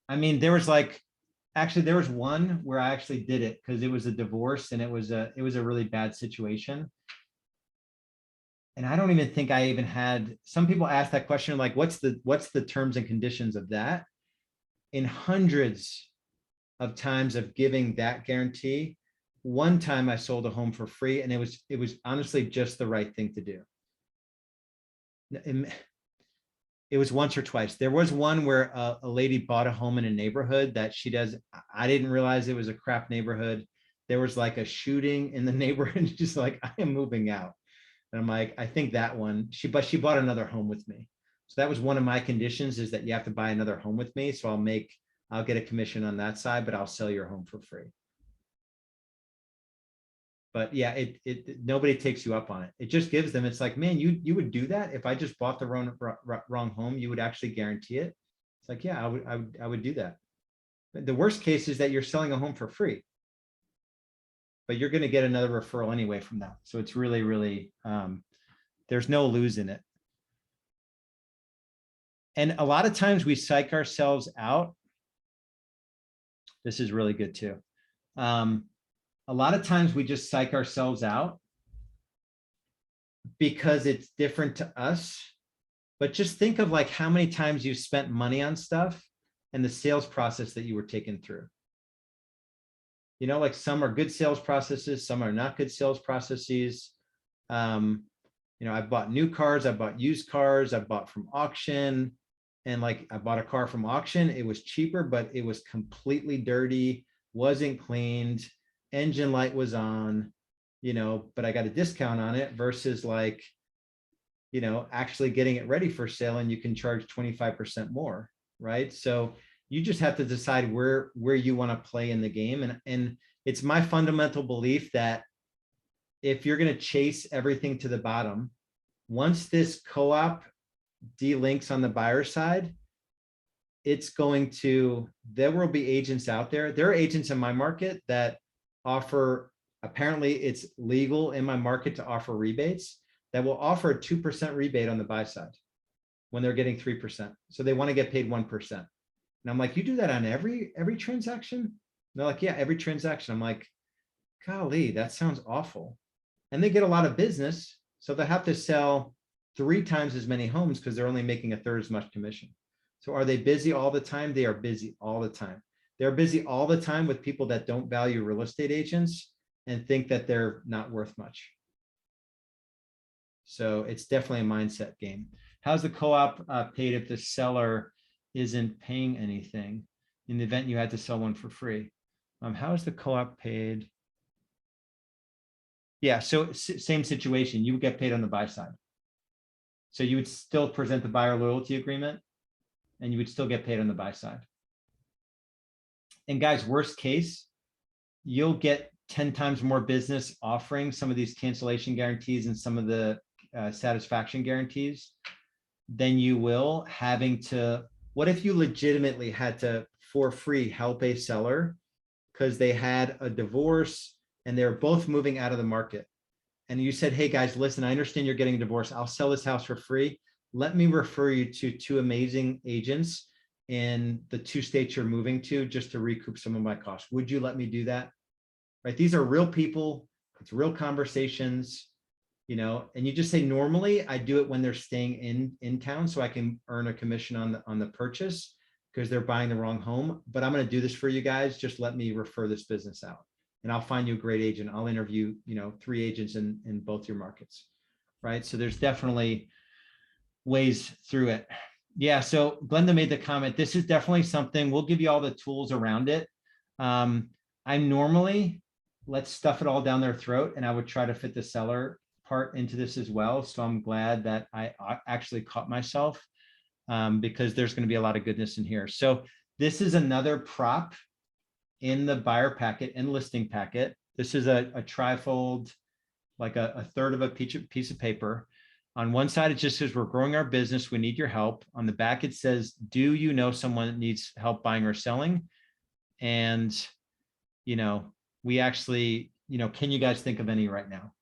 I mean, there was like, actually there was one where I actually did it because it was a divorce and it was a really bad situation. And I don't even think I even had, some people ask that question, like, what's the terms and conditions of that? In hundreds of times of giving that guarantee, one time I sold a home for free, and it was honestly just the right thing to do. It was once or twice. There was one where a lady bought a home in a neighborhood that she does. I didn't realize it was a crap neighborhood. There was like a shooting in the neighborhood. She's like, I am moving out. And I'm like, I think that one, she bought another home with me. So that was one of my conditions, is that you have to buy another home with me. So I'll get a commission on that side, but I'll sell your home for free. But yeah, nobody takes you up on it. It just gives them, it's like, man, you would do that if I just bought the wrong home, you would actually guarantee it. It's like, yeah, I would do that. But the worst case is that you're selling a home for free, but you're going to get another referral anyway from that. So it's really, really, there's no lose in it. And a lot of times we psych ourselves out. This is really good too. A lot of times we just psych ourselves out because it's different to us. But just think of like how many times you've spent money on stuff and the sales process that you were taken through. You know, like some are good sales processes, some are not good sales processes. You know, I bought new cars, I bought used cars, I bought from auction. And like I bought a car from auction, it was cheaper, but it was completely dirty, wasn't cleaned, engine light was on, you know, but I got a discount on it versus like, you know, actually getting it ready for sale and you can charge 25% more, right? So you just have to decide where you want to play in the game. And it's my fundamental belief that if you're going to chase everything to the bottom, once this co-op delinks on the buyer side, it's going to, there will be agents out there. There are agents in my market that offer, apparently it's legal in my market to offer rebates, that will offer a 2% rebate on the buy side when they're getting 3%. So they want to get paid 1%. And I'm like, you do that on every transaction? And they're like, yeah, every transaction. I'm like, golly, that sounds awful. And they get a lot of business, so they have to sell 3 times as many homes because they're only making 1/3 as much commission. So are they busy all the time? They are busy all the time. They're busy all the time with people that don't value real estate agents and think that they're not worth much. So it's definitely a mindset game. How's the co-op paid if the seller isn't paying anything in the event you had to sell one for free? How is the co-op paid? Yeah, so same situation. You would get paid on the buy side. So you would still present the buyer loyalty agreement and you would still get paid on the buy side. And guys, worst case, you'll get 10 times more business offering some of these cancellation guarantees and some of the satisfaction guarantees than you will having to, what if you legitimately had to, for free, help a seller because they had a divorce and they're both moving out of the market. And you said, hey guys, listen, I understand you're getting a divorce. I'll sell this house for free. Let me refer you to 2 amazing agents in the 2 states you're moving to just to recoup some of my costs. Would you let me do that? Right? These are real people It's real conversations, you know, and you just say, normally I do it when they're staying in town so I can earn a commission on the purchase because they're buying the wrong home. But I'm going to do this for you guys. Just let me refer this business out and I'll find you a great agent. I'll interview, you know, 3 agents in both your markets. Right. So there's definitely ways through it. Yeah. So Glenda made the comment, this is definitely something, we'll give you all the tools around it. I normally, let's stuff it all down their throat, and I would try to fit the seller part into this as well. So I'm glad that I actually caught myself, because there's going to be a lot of goodness in here. So this is another prop in the buyer packet and listing packet. This is a trifold, like a third of a piece of paper. On one side, it just says, we're growing our business, we need your help. On the back, it says, do you know someone that needs help buying or selling? And, you know, we actually, you know, can you guys think of any right now?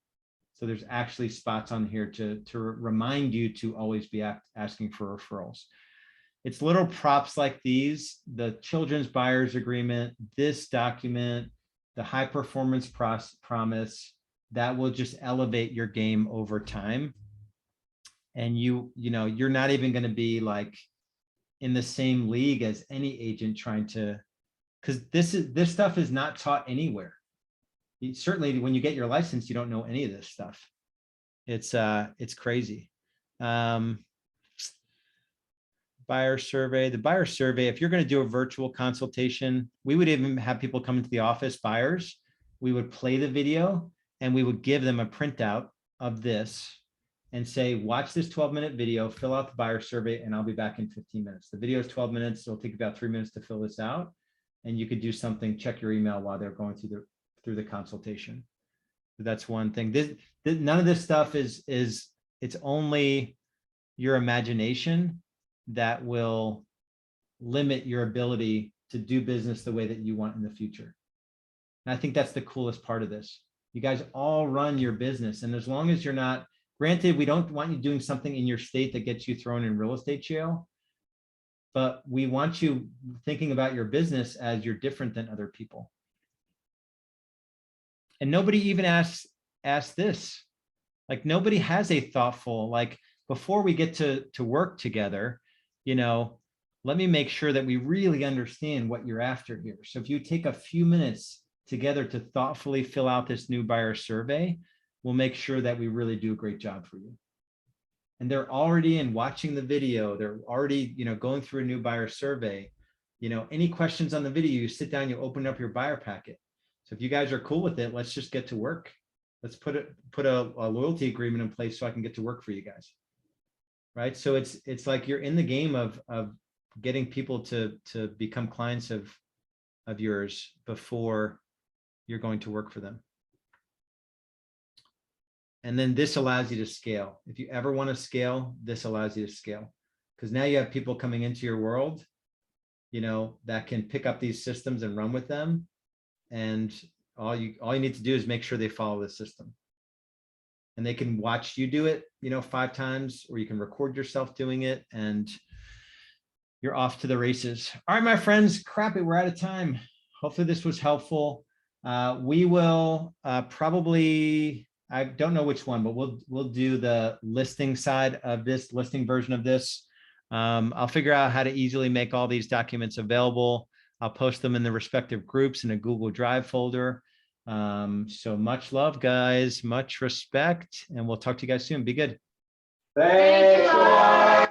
So there's actually spots on here to remind you to always be asking for referrals. It's little props like these, the children's buyer's agreement, this document, the high performance promise, that will just elevate your game over time. And you know, you're not even going to be like in the same league as any agent trying to, because this stuff is not taught anywhere. Certainly when you get your license, you don't know any of this stuff. It's crazy. Buyer survey, the buyer survey, if you're going to do a virtual consultation, we would even have people come into the office, buyers, we would play the video and we would give them a printout of this and say, watch this 12-minute video, fill out the buyer survey, and I'll be back in 15 minutes. The video is 12 minutes. So it'll take about 3 minutes to fill this out. And you could do something, check your email while they're going through the consultation. That's one thing. None of this stuff is it's only your imagination that will limit your ability to do business the way that you want in the future. And I think that's the coolest part of this. You guys all run your business. And as long as you're not, granted, we don't want you doing something in your state that gets you thrown in real estate jail, but we want you thinking about your business as you're different than other people. And nobody even asks this. Like, nobody has a thoughtful, like, before we get to work together, you know, let me make sure that we really understand what you're after here. So if you take a few minutes together to thoughtfully fill out this new buyer survey, we'll make sure that we really do a great job for you. And they're already in watching the video. They're already, you know, going through a new buyer survey. You know, any questions on the video, you sit down, you open up your buyer packet. So if you guys are cool with it, let's just get to work. Let's put a loyalty agreement in place so I can get to work for you guys. Right. So it's like you're in the game of getting people to become clients of yours before you're going to work for them. And then this allows you to scale. If you ever want to scale, this allows you to scale, because now you have people coming into your world, you know, that can pick up these systems and run with them. And all you need to do is make sure they follow the system. And they can watch you do it, you know, 5 times, or you can record yourself doing it, and you're off to the races. All right, my friends, crap it, we're out of time. Hopefully this was helpful. We will probably, I don't know which one, but we'll do the listing side of this, listing version of this. I'll figure out how to easily make all these documents available. I'll post them in the respective groups in a Google Drive folder. So much love, guys, much respect, and we'll talk to you guys soon. Be good. Thanks a lot.